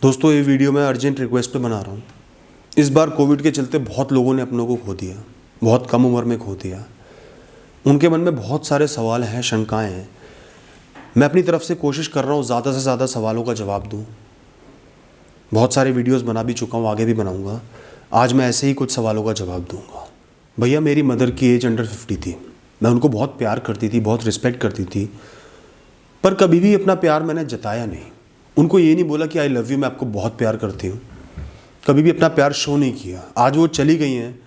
दोस्तों ये वीडियो मैं अर्जेंट रिक्वेस्ट पे बना रहा हूँ। इस बार कोविड के चलते बहुत लोगों ने अपनों को खो दिया, बहुत कम उम्र में खो दिया। उनके मन में बहुत सारे सवाल हैं, शंकाएं हैं। मैं अपनी तरफ से कोशिश कर रहा हूँ ज़्यादा से ज़्यादा सवालों का जवाब दूँ। बहुत सारे वीडियोस बना भी चुका हूँ, आगे भी बनाऊँगा। आज मैं ऐसे ही कुछ सवालों का जवाब दूँगा। भैया मेरी मदर की एज अंडर 50 थी। मैं उनको बहुत प्यार करती थी, बहुत रिस्पेक्ट करती थी, पर कभी भी अपना प्यार मैंने जताया नहीं। उनको ये नहीं बोला कि आई लव यू, मैं आपको बहुत प्यार करती हूँ। कभी भी अपना प्यार शो नहीं किया। आज वो चली गई हैं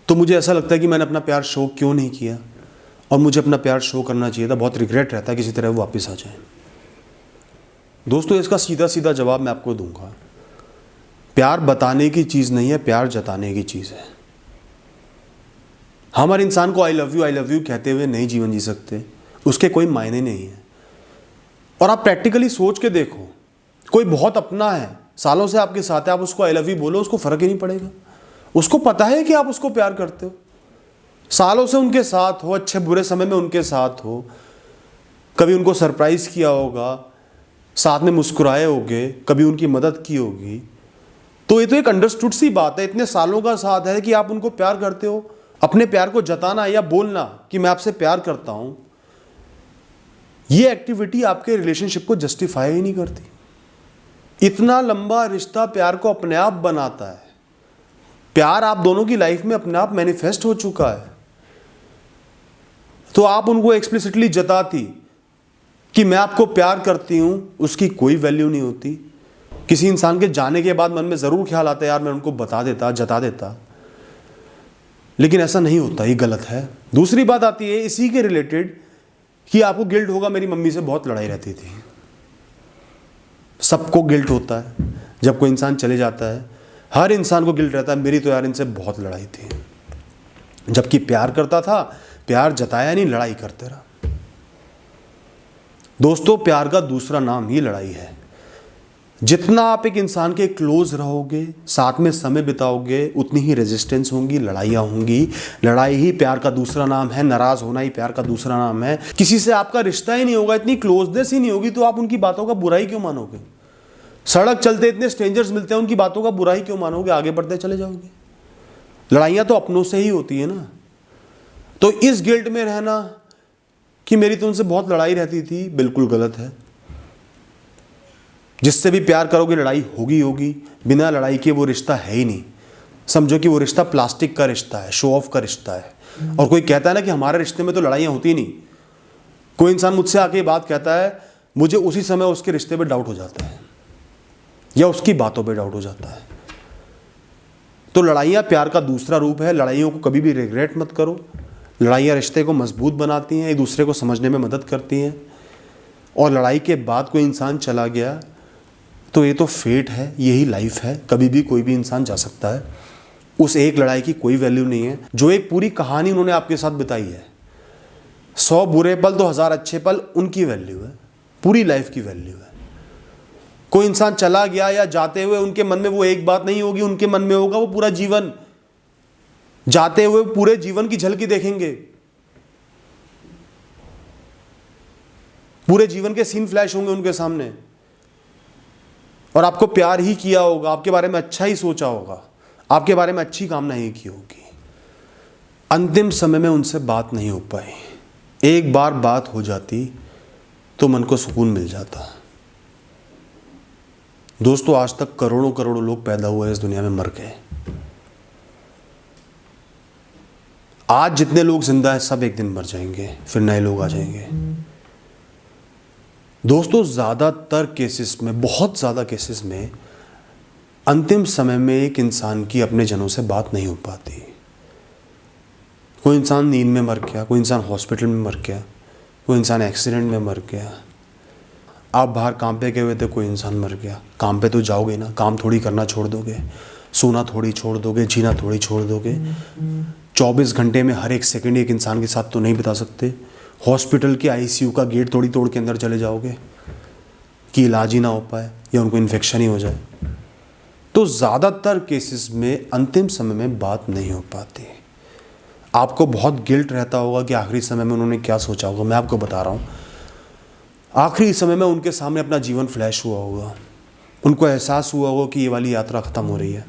तो मुझे ऐसा लगता है कि मैंने अपना प्यार शो क्यों नहीं किया, और मुझे अपना प्यार शो करना चाहिए था। बहुत रिग्रेट रहता है किसी तरह वो वापस आ जाए। दोस्तों इसका सीधा सीधा जवाब मैं आपको दूंगा। प्यार बताने की चीज़ नहीं है, प्यार जताने की चीज़ है। हम हर इंसान को आई लव यू कहते हुए नहीं जीवन जी सकते, उसके कोई मायने नहीं है। और आप प्रैक्टिकली सोच के देखो, कोई बहुत अपना है, सालों से आपके साथ है, आप उसको आई लव यू बोलो, उसको फर्क ही नहीं पड़ेगा। उसको पता है कि आप उसको प्यार करते हो, सालों से उनके साथ हो, अच्छे बुरे समय में उनके साथ हो, कभी उनको सरप्राइज किया होगा, साथ में मुस्कुराए होगे, कभी उनकी मदद की होगी। तो ये तो एक अंडरस्टूड सी बात है। इतने सालों का साथ है कि आप उनको प्यार करते हो। अपने प्यार को जताना या बोलना कि मैं आपसे प्यार करता हूं, ये एक्टिविटी आपके रिलेशनशिप को जस्टिफाई ही नहीं करती। इतना लंबा रिश्ता प्यार को अपने आप बनाता है। प्यार आप दोनों की लाइफ में अपने आप मैनिफेस्ट हो चुका है। तो आप उनको एक्सप्लिसिटली जताती कि मैं आपको प्यार करती हूं, उसकी कोई वैल्यू नहीं होती। किसी इंसान के जाने के बाद मन में जरूर ख्याल आता है, यार मैं उनको बता देता, जता देता, लेकिन ऐसा नहीं होता, ये गलत है। दूसरी बात आती है इसी के रिलेटेड कि आपको गिल्ट होगा, मेरी मम्मी से बहुत लड़ाई रहती थी। सबको गिल्ट होता है जब कोई इंसान चले जाता है, हर इंसान को गिल्ट रहता है, मेरी तो यार इनसे बहुत लड़ाई थी। जबकि प्यार करता था, प्यार जताया नहीं, लड़ाई करते रहा। दोस्तों प्यार का दूसरा नाम ही लड़ाई है। जितना आप एक इंसान के क्लोज रहोगे, साथ में समय बिताओगे, उतनी ही रेजिस्टेंस होंगी, लड़ाइयाँ होंगी। लड़ाई ही प्यार का दूसरा नाम है, नाराज होना ही प्यार का दूसरा नाम है। किसी से आपका रिश्ता ही नहीं होगा, इतनी क्लोजनेस ही नहीं होगी, तो आप उनकी बातों का बुरा ही क्यों मानोगे? सड़क चलते इतने स्ट्रेंजर्स मिलते हैं, उनकी बातों का बुरा ही क्यों मानोगे? आगे बढ़ते चले जाओगे। लड़ाइयाँ तो अपनों से ही होती है ना। तो इस गिल्ट में रहना कि मेरी तो उनसे बहुत लड़ाई रहती थी, बिल्कुल गलत है। जिससे भी प्यार करोगे लड़ाई होगी होगी। बिना लड़ाई के वो रिश्ता है ही नहीं। समझो कि वो रिश्ता प्लास्टिक का रिश्ता है, शो ऑफ का रिश्ता है। और कोई कहता है ना कि हमारे रिश्ते में तो लड़ाइयाँ होती नहीं। कोई इंसान मुझसे आके बात कहता है, मुझे उसी समय उसके रिश्ते पे डाउट हो जाता है या उसकी बातों पे डाउट हो जाता है। तो लड़ाइयाँ प्यार का दूसरा रूप है। लड़ाइयों को कभी भी रिग्रेट मत करो। लड़ाइयाँ रिश्ते को मजबूत बनाती हैं, एक दूसरे को समझने में मदद करती हैं। और लड़ाई के बाद कोई इंसान चला गया तो ये तो फेट है, यही लाइफ है। कभी भी कोई भी इंसान जा सकता है। उस एक लड़ाई की कोई वैल्यू नहीं है। जो एक पूरी कहानी उन्होंने आपके साथ बिताई है, 100 बुरे पल तो 1000 अच्छे पल, उनकी वैल्यू है, पूरी लाइफ की वैल्यू है। कोई इंसान चला गया या जाते हुए उनके मन में वो एक बात नहीं होगी, उनके मन में होगा वो पूरा जीवन। जाते हुए पूरे जीवन की झलकी देखेंगे, पूरे जीवन के सीन फ्लैश होंगे उनके सामने। और आपको प्यार ही किया होगा, आपके बारे में अच्छा ही सोचा होगा, आपके बारे में अच्छी कामना ही की होगी। अंतिम समय में उनसे बात नहीं हो पाई। एक बार बात हो जाती तो मन को सुकून मिल जाता। दोस्तों आज तक करोड़ों करोड़ों लोग पैदा हुए, इस दुनिया में मर गए। आज जितने लोग जिंदा हैं सब एक दिन मर जाएंगे, फिर नए लोग आ जाएंगे। दोस्तों ज़्यादातर केसेस में, बहुत ज़्यादा केसेस में अंतिम समय में एक इंसान की अपने जनों से बात नहीं हो पाती। कोई इंसान नींद में मर गया, कोई इंसान हॉस्पिटल में मर गया, कोई इंसान एक्सीडेंट में मर गया। आप बाहर काम पे गए हुए थे, कोई इंसान मर गया। काम पे तो जाओगे ना, काम थोड़ी करना छोड़ दोगे, सोना थोड़ी छोड़ दोगे, जीना थोड़ी छोड़ दोगे। 24 घंटे में हर एक सेकंड एक इंसान के साथ तो नहीं बिता सकते। हॉस्पिटल के आईसीयू का गेट तोड़ के अंदर चले जाओगे कि इलाज ही ना हो पाए या उनको इन्फेक्शन ही हो जाए। तो ज़्यादातर केसेस में अंतिम समय में बात नहीं हो पाती। आपको बहुत गिल्ट रहता होगा कि आखिरी समय में उन्होंने क्या सोचा होगा। मैं आपको बता रहा हूँ, आखिरी समय में उनके सामने अपना जीवन फ्लैश हुआ होगा। उनको एहसास हुआ होगा कि ये वाली यात्रा ख़त्म हो रही है,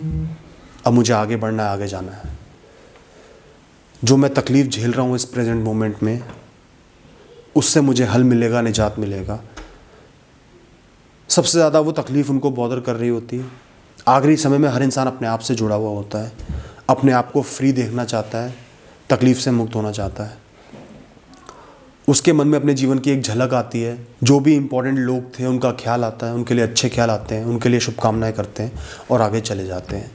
अब मुझे आगे बढ़ना है, आगे जाना है। जो मैं तकलीफ़ झेल रहा हूँ इस प्रेजेंट मोमेंट में, उससे मुझे हल मिलेगा, निजात मिलेगा। सबसे ज़्यादा वो तकलीफ़ उनको बॉदर कर रही होती है। आखिरी समय में हर इंसान अपने आप से जुड़ा हुआ होता है, अपने आप को फ्री देखना चाहता है, तकलीफ़ से मुक्त होना चाहता है। उसके मन में अपने जीवन की एक झलक आती है, जो भी इम्पोर्टेंट लोग थे उनका ख्याल आता है, उनके लिए अच्छे ख्याल आते हैं, उनके लिए शुभकामनाएं करते हैं और आगे चले जाते हैं।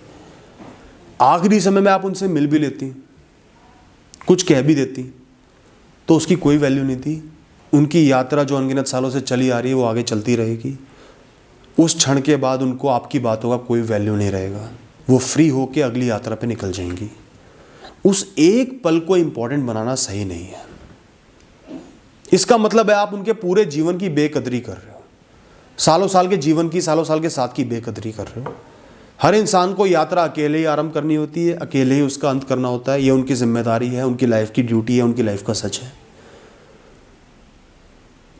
आखिरी समय में आप उनसे मिल भी लेती, कुछ कह भी देती, तो उसकी कोई वैल्यू नहीं थी। उनकी यात्रा जो अनगिनत सालों से चली आ रही है वो आगे चलती रहेगी। उस क्षण के बाद उनको आपकी बातों का कोई वैल्यू नहीं रहेगा। वो फ्री होकर अगली यात्रा पे निकल जाएंगी। उस एक पल को इम्पोर्टेंट बनाना सही नहीं है। इसका मतलब है आप उनके पूरे जीवन की बेकदरी कर रहे हो, सालों साल के जीवन की, सालों साल के साथ की बेकदरी कर रहे हो। हर इंसान को यात्रा अकेले ही आरंभ करनी होती है, अकेले ही उसका अंत करना होता है। ये उनकी जिम्मेदारी है, उनकी लाइफ की ड्यूटी है, उनकी लाइफ का सच है।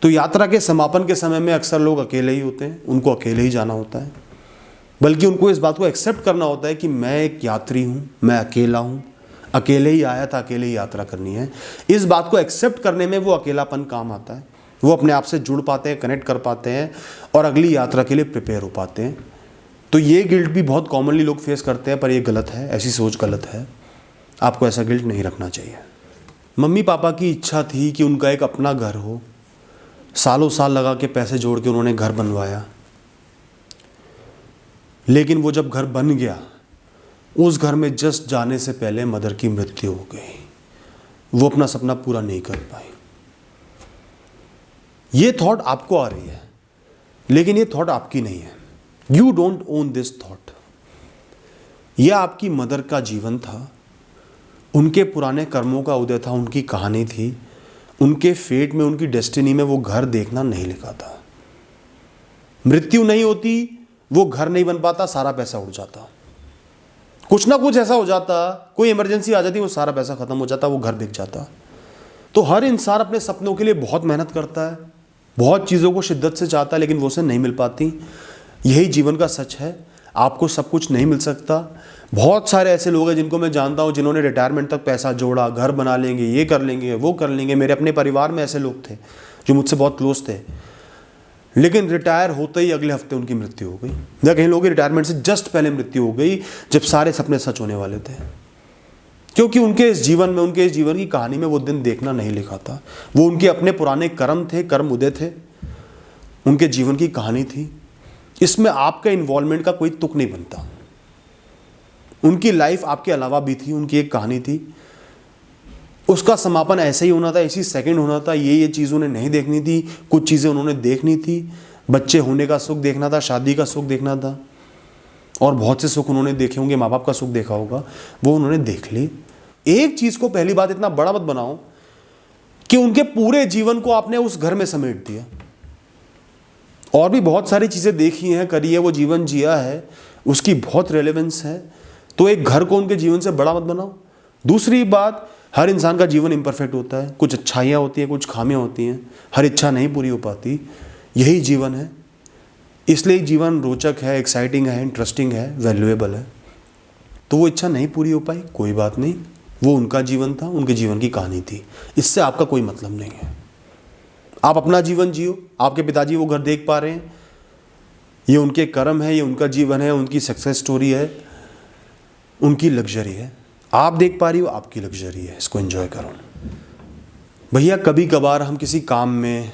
तो यात्रा के समापन के समय में अक्सर लोग अकेले ही होते हैं, उनको अकेले ही जाना होता है। बल्कि उनको इस बात को एक्सेप्ट करना होता है कि मैं एक यात्री हूँ, मैं अकेला हूँ, अकेले ही आया था, अकेले ही यात्रा करनी है। इस बात को एक्सेप्ट करने में वो अकेलापन काम आता है। वो अपने आप से जुड़ पाते हैं, कनेक्ट कर पाते हैं और अगली यात्रा के लिए प्रिपेयर हो पाते हैं। तो ये गिल्ट भी बहुत कॉमनली लोग फेस करते हैं, पर ये गलत है, ऐसी सोच गलत है। आपको ऐसा गिल्ट नहीं रखना चाहिए। मम्मी पापा की इच्छा थी कि उनका एक अपना घर हो। सालों साल लगा के पैसे जोड़ के उन्होंने घर बनवाया, लेकिन वो जब घर बन गया, उस घर में जस्ट जाने से पहले मदर की मृत्यु हो गई। वो अपना सपना पूरा नहीं कर पाई। ये थॉट आपको आ रही है, लेकिन ये थॉट आपकी नहीं है। You don't own this thought. यह आपकी मदर का जीवन था, उनके पुराने कर्मों का उदय था, उनकी कहानी थी। उनके फेट में, उनकी डेस्टिनी में वो घर देखना नहीं लिखा था। मृत्यु नहीं होती, वो घर नहीं बन पाता, सारा पैसा उड़ जाता, कुछ ना कुछ ऐसा हो जाता, कोई इमरजेंसी आ जाती, वो सारा पैसा खत्म हो जाता, वो घर बिक जाता। तो हर इंसान अपने सपनों के लिए बहुत मेहनत करता है, बहुत चीज़ों को शिद्दत से चाहता है, लेकिन वो उसे नहीं मिल पाती। यही जीवन का सच है। आपको सब कुछ नहीं मिल सकता। बहुत सारे ऐसे लोग हैं जिनको मैं जानता हूँ, जिन्होंने रिटायरमेंट तक पैसा जोड़ा, घर बना लेंगे, ये कर लेंगे, वो कर लेंगे। मेरे अपने परिवार में ऐसे लोग थे जो मुझसे बहुत क्लोज थे, लेकिन रिटायर होते ही अगले हफ्ते उनकी मृत्यु हो गई, या कहीं लोगों की रिटायरमेंट से जस्ट पहले मृत्यु हो गई, जब सारे सपने सच होने वाले थे। क्योंकि उनके इस जीवन में, उनके इस जीवन की कहानी में वो दिन देखना नहीं लिखा था। वो उनके अपने पुराने कर्म थे, कर्म उदय थे, उनके जीवन की कहानी थी। इसमें आपका इन्वॉल्वमेंट का कोई तुक नहीं बनता। उनकी लाइफ आपके अलावा भी थी, उनकी एक कहानी थी, उसका समापन ऐसे ही होना था, इसी सेकंड होना था। ये चीज़ उन्हें नहीं देखनी थी, कुछ चीज़ें उन्होंने देखनी थी। बच्चे होने का सुख देखना था, शादी का सुख देखना था, और बहुत से सुख उन्होंने देखे होंगे, माँ बाप का सुख देखा होगा, वो उन्होंने देख ली। एक चीज़ को पहली बात इतना बड़ा मत बनाओ कि उनके पूरे जीवन को आपने उस घर में समेट दिया। और भी बहुत सारी चीज़ें देखी हैं, करी है, वो जीवन जिया है, उसकी बहुत रेलेवेंस है। तो एक घर को उनके जीवन से बड़ा मत बनाओ। दूसरी बात, हर इंसान का जीवन इम्परफेक्ट होता है, कुछ अच्छाइयाँ होती हैं, कुछ खामियाँ होती हैं, हर इच्छा नहीं पूरी हो पाती। यही जीवन है, इसलिए जीवन रोचक है, एक्साइटिंग है, इंटरेस्टिंग है, वैल्यूएबल है। तो वो इच्छा नहीं पूरी हो पाई, कोई बात नहीं, वो उनका जीवन था, उनके जीवन की कहानी थी, इससे आपका कोई मतलब नहीं है। आप अपना जीवन जियो। आपके पिताजी वो घर देख पा रहे हैं, ये उनके कर्म है, ये उनका जीवन है, उनकी सक्सेस स्टोरी है, उनकी लग्जरी है। आप देख पा रही हो, आपकी लग्जरी है, इसको एंजॉय करो। भैया कभी कभार हम किसी काम में,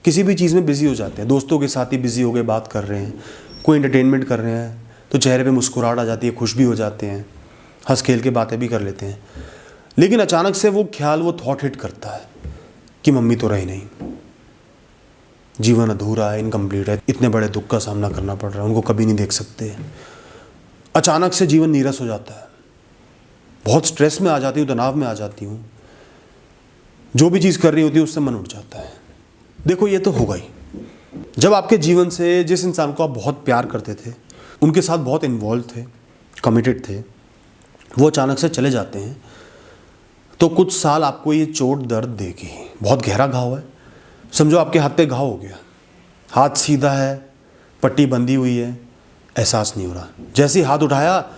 किसी भी चीज़ में बिजी हो जाते हैं, दोस्तों के साथ ही बिजी हो गए, बात कर रहे हैं, कोई एंटरटेनमेंट कर रहे हैं, तो चेहरे पे मुस्कुराहट आ जाती है, खुश भी हो जाते हैं, हंस खेल के बातें भी कर लेते हैं। लेकिन अचानक से वो ख्याल, वो थॉट हिट करता है कि मम्मी तो रही नहीं, जीवन अधूरा है, इनकम्प्लीट है, इतने बड़े दुख का सामना करना पड़ रहा है, उनको कभी नहीं देख सकते। अचानक से जीवन नीरस हो जाता है, बहुत स्ट्रेस में आ जाती हूँ, तनाव में आ जाती हूँ, जो भी चीज़ कर रही होती है उससे मन उठ जाता है। देखो ये तो होगा ही। जब आपके जीवन से जिस इंसान को आप बहुत प्यार करते थे, उनके साथ बहुत इन्वॉल्व थे, कमिटेड थे, वो अचानक से चले जाते हैं, तो कुछ साल आपको ये चोट दर्द देगी। बहुत गहरा घाव है, समझो आपके हाथ पे घाव हो गया, हाथ सीधा है, पट्टी बंधी हुई है, एहसास नहीं हो रहा। जैसे ही हाथ उठाया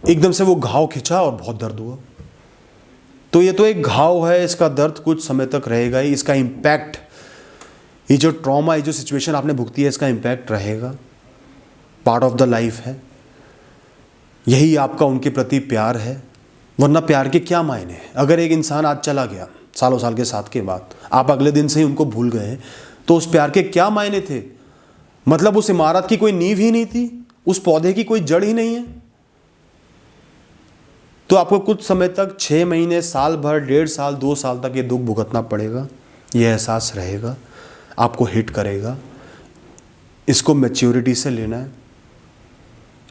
एकदम से वो घाव खिंचा और बहुत दर्द हुआ। तो ये तो एक घाव है, इसका दर्द कुछ समय तक रहेगा ही, इसका इम्पैक्ट, ये जो ट्रॉमा, ये जो सिचुएशन आपने भुगती है, इसका इम्पैक्ट रहेगा, पार्ट ऑफ द लाइफ है। यही आपका उनके प्रति प्यार है, वरना प्यार के क्या मायने हैं। अगर एक इंसान आज चला गया सालों साल के साथ के बाद, आप अगले दिन से ही उनको भूल गए, तो उस प्यार के क्या मायने थे? मतलब उस इमारत की कोई नींव ही नहीं थी, उस पौधे की कोई जड़ ही नहीं है। तो आपको कुछ समय तक, 6 महीने, साल भर, 1.5 साल, 2 साल तक ये दुख भुगतना पड़ेगा। ये एहसास रहेगा, आपको हिट करेगा। इसको मैच्योरिटी से लेना है,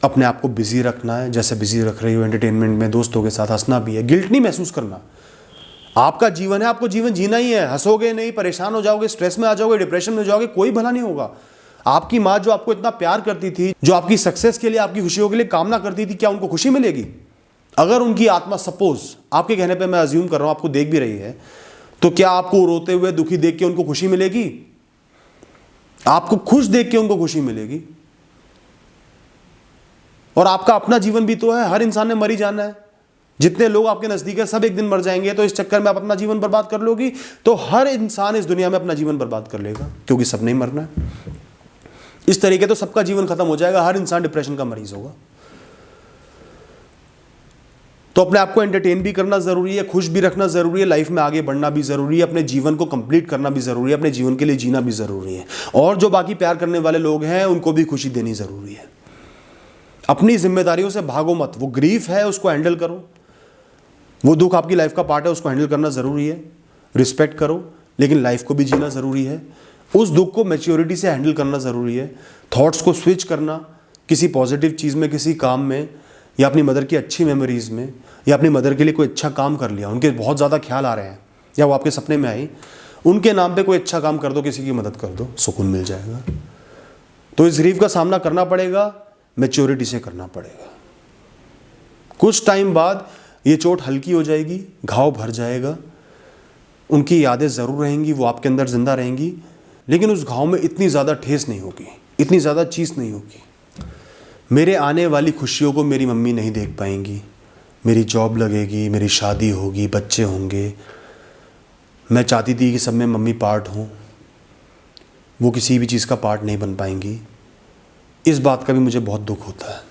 अपने आप को बिजी रखना है, जैसे बिजी रख रही हो एंटरटेनमेंट में, दोस्तों के साथ हंसना भी है, गिल्ट नहीं महसूस करना। आपका जीवन है, आपको जीवन जीना ही है। हंसोगे नहीं, परेशान हो जाओगे, स्ट्रेस में आ जाओगे, डिप्रेशन में हो जाओगे, कोई भला नहीं होगा। आपकी माँ जो आपको इतना प्यार करती थी, जो आपकी सक्सेस के लिए, आपकी खुशियों के लिए कामना करती थी, क्या उनको खुशी मिलेगी? अगर उनकी आत्मा, सपोज आपके कहने पे मैं अज्यूम कर रहा हूं, आपको देख भी रही है, तो क्या आपको रोते हुए, दुखी देख के उनको खुशी मिलेगी? आपको खुश देख के उनको खुशी मिलेगी? और आपका अपना जीवन भी तो है, हर इंसान ने मर ही जाना है। जितने लोग आपके नजदीक है सब एक दिन मर जाएंगे, तो इस चक्कर में आप अपना जीवन बर्बाद कर लोगी, तो हर इंसान इस दुनिया में अपना जीवन बर्बाद कर लेगा, क्योंकि सबने ही मरना है। इस तरीके तो सबका जीवन खत्म हो जाएगा, हर इंसान डिप्रेशन का मरीज होगा। तो अपने आप को एंटरटेन भी करना जरूरी है, खुश भी रखना जरूरी है, लाइफ में आगे बढ़ना भी जरूरी है, अपने जीवन को कंप्लीट करना भी जरूरी है, अपने जीवन के लिए जीना भी जरूरी है। और जो बाकी प्यार करने वाले लोग हैं उनको भी खुशी देनी जरूरी है। अपनी जिम्मेदारियों से भागो मत। वो ग्रीफ है, उसको हैंडल करो, वो दुख आपकी लाइफ का पार्ट है, उसको हैंडल करना जरूरी है, रिस्पेक्ट करो, लेकिन लाइफ को भी जीना जरूरी है। उस दुख को मैच्योरिटी से हैंडल करना जरूरी है। थॉट्स को स्विच करना, किसी पॉजिटिव चीज़ में, किसी काम में, या अपनी मदर की अच्छी मेमोरीज में, या अपनी मदर के लिए कोई अच्छा काम कर लिया, उनके बहुत ज़्यादा ख्याल आ रहे हैं, या वो आपके सपने में आई, उनके नाम पे कोई अच्छा काम कर दो, किसी की मदद कर दो, सुकून मिल जाएगा। तो इस ग्रीफ का सामना करना पड़ेगा, मैच्योरिटी से करना पड़ेगा। कुछ टाइम बाद ये चोट हल्की हो जाएगी, घाव भर जाएगा, उनकी यादें ज़रूर रहेंगी, वो आपके अंदर जिंदा रहेंगी, लेकिन उस घाव में इतनी ज़्यादा ठेस नहीं होगी, इतनी ज़्यादा चीज़ नहीं होगी। मेरे आने वाली खुशियों को मेरी मम्मी नहीं देख पाएंगी, मेरी जॉब लगेगी, मेरी शादी होगी, बच्चे होंगे, मैं चाहती थी कि सब में मम्मी पार्ट हों, वो किसी भी चीज़ का पार्ट नहीं बन पाएंगी। इस बात का भी मुझे बहुत दुख होता है।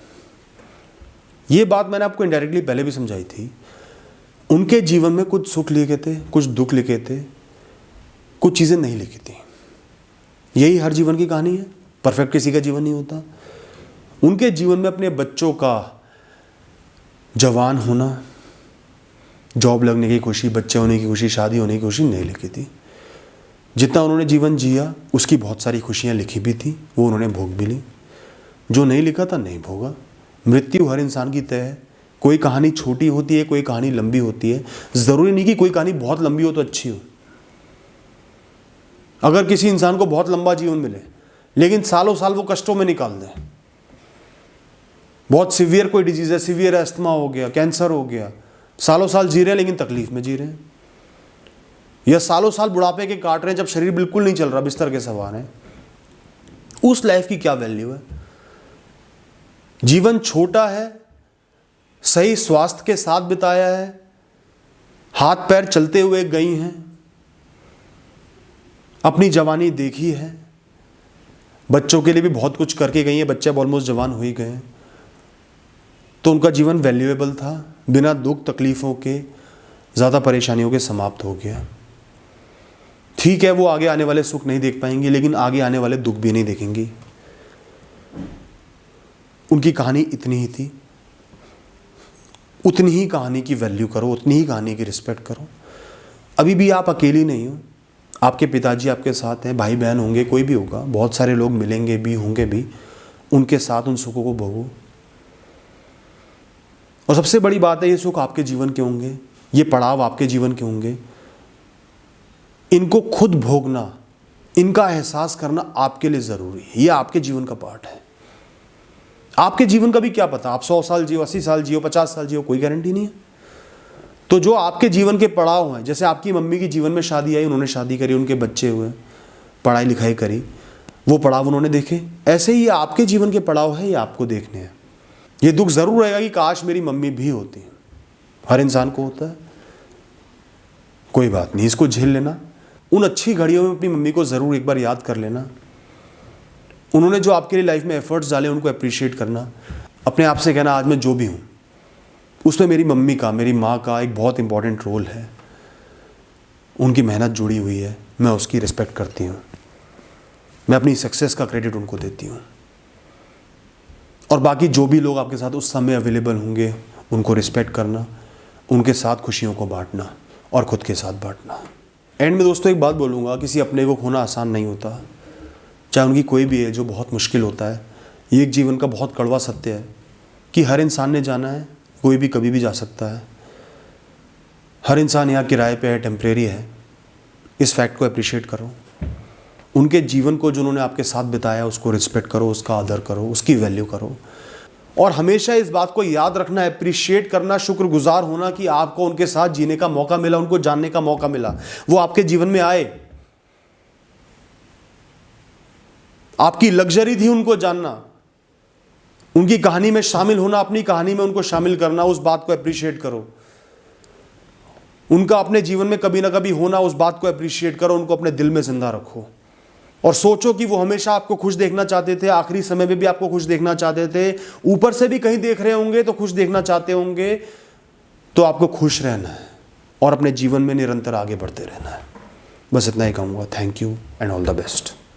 ये बात मैंने आपको इनडायरेक्टली पहले भी समझाई थी। उनके जीवन में कुछ सुख लिखे थे, कुछ दुख लिखे थे, कुछ चीज़ें नहीं लिखी थी। यही हर जीवन की कहानी है, परफेक्ट किसी का जीवन नहीं होता। उनके जीवन में अपने बच्चों का जवान होना, जॉब लगने की खुशी, बच्चे होने की खुशी, शादी होने की खुशी नहीं लिखी थी। जितना उन्होंने जीवन जिया उसकी बहुत सारी खुशियाँ लिखी भी थी, वो उन्होंने भोग भी ली। जो नहीं लिखा था नहीं भोगा। मृत्यु हर इंसान की तय है। कोई कहानी छोटी होती है, कोई कहानी लंबी होती है। ज़रूरी नहीं कि कोई कहानी बहुत लंबी हो तो अच्छी हो। अगर किसी इंसान को बहुत लंबा जीवन मिले लेकिन सालों साल वो कष्टों में निकाल दे, बहुत सीवियर कोई डिजीज़ है, सीवियर अस्थमा हो गया, कैंसर हो गया, सालों साल जी रहे हैं लेकिन तकलीफ में जी रहे हैं, या सालों साल बुढ़ापे के काट रहे हैं जब शरीर बिल्कुल नहीं चल रहा, बिस्तर के सवार हैं, उस लाइफ की क्या वैल्यू है? जीवन छोटा है, सही स्वास्थ्य के साथ बिताया है, हाथ पैर चलते हुए गई हैं, अपनी जवानी देखी है, बच्चों के लिए भी बहुत कुछ करके गई हैं, बच्चे अब ऑलमोस्ट जवान हो ही गए हैं, तो उनका जीवन वैल्यूएबल था, बिना दुख तकलीफ़ों के, ज़्यादा परेशानियों के समाप्त हो गया। ठीक है, वो आगे आने वाले सुख नहीं देख पाएंगी, लेकिन आगे आने वाले दुख भी नहीं देखेंगी। उनकी कहानी इतनी ही थी, उतनी ही कहानी की वैल्यू करो, उतनी ही कहानी की रिस्पेक्ट करो। अभी भी आप अकेली नहीं हो, आपके पिताजी आपके साथ हैं, भाई बहन होंगे, कोई भी होगा, बहुत सारे लोग मिलेंगे भी, होंगे भी, उनके साथ उन सुखों को भोगो। और सबसे बड़ी बात है, ये सुख आपके जीवन के होंगे, ये पड़ाव आपके जीवन के होंगे, इनको खुद भोगना, इनका एहसास करना आपके लिए ज़रूरी है। ये आपके जीवन का पार्ट है। आपके जीवन का भी क्या पता, आप 100 साल जियो, 80 साल जियो, 50 साल जियो, कोई गारंटी नहीं है। तो जो आपके जीवन के पड़ाव हैं, जैसे आपकी मम्मी की जीवन में शादी आई, उन्होंने शादी करी, उनके बच्चे हुए, पढ़ाई लिखाई करी, वो पड़ाव उन्होंने देखे। ऐसे ही ये आपके जीवन के पड़ाव है, ये आपको देखने हैं। ये दुख ज़रूर रहेगा कि काश मेरी मम्मी भी होती। हर इंसान को होता है, कोई बात नहीं, इसको झेल लेना। उन अच्छी घड़ियों में अपनी मम्मी को ज़रूर एक बार याद कर लेना। उन्होंने जो आपके लिए लाइफ में एफर्ट्स डाले उनको अप्रिशिएट करना। अपने आप से कहना आज मैं जो भी हूँ उसमें मेरी मम्मी का, मेरी माँ का एक बहुत इंपॉर्टेंट रोल है। उनकी मेहनत जुड़ी हुई है, मैं उसकी रिस्पेक्ट करती हूँ। मैं अपनी सक्सेस का क्रेडिट उनको देती हूँ। और बाकी जो भी लोग आपके साथ उस समय अवेलेबल होंगे उनको रिस्पेक्ट करना, उनके साथ खुशियों को बांटना और ख़ुद के साथ बांटना। एंड में दोस्तों एक बात बोलूँगा, किसी अपने को खोना आसान नहीं होता, चाहे उनकी कोई भी है, जो बहुत मुश्किल होता है। ये एक जीवन का बहुत कड़वा सत्य है कि हर इंसान ने जाना है, कोई भी कभी भी जा सकता है। हर इंसान यहाँ किराए पे है, टेम्परेरी है। इस फैक्ट को अप्रिशिएट करो। उनके जीवन को जो उन्होंने आपके साथ बिताया उसको रिस्पेक्ट करो, उसका आदर करो, उसकी वैल्यू करो। और हमेशा इस बात को याद रखना, अप्रिशिएट करना, शुक्रगुजार होना कि आपको उनके साथ जीने का मौका मिला, उनको जानने का मौका मिला, वो आपके जीवन में आए। आपकी लग्जरी थी उनको जानना, उनकी कहानी में शामिल होना, अपनी कहानी में उनको शामिल करना। उस बात को अप्रिशिएट करो। उनका अपने जीवन में कभी ना कभी होना, उस बात को अप्रिशिएट करो, उनको अपने दिल में जिंदा रखो। और सोचो कि वो हमेशा आपको खुश देखना चाहते थे, आखिरी समय में भी आपको खुश देखना चाहते थे। ऊपर से भी कहीं देख रहे होंगे तो खुश देखना चाहते होंगे। तो आपको खुश रहना है और अपने जीवन में निरंतर आगे बढ़ते रहना है। बस इतना ही कहूँगा। Thank you and all the best.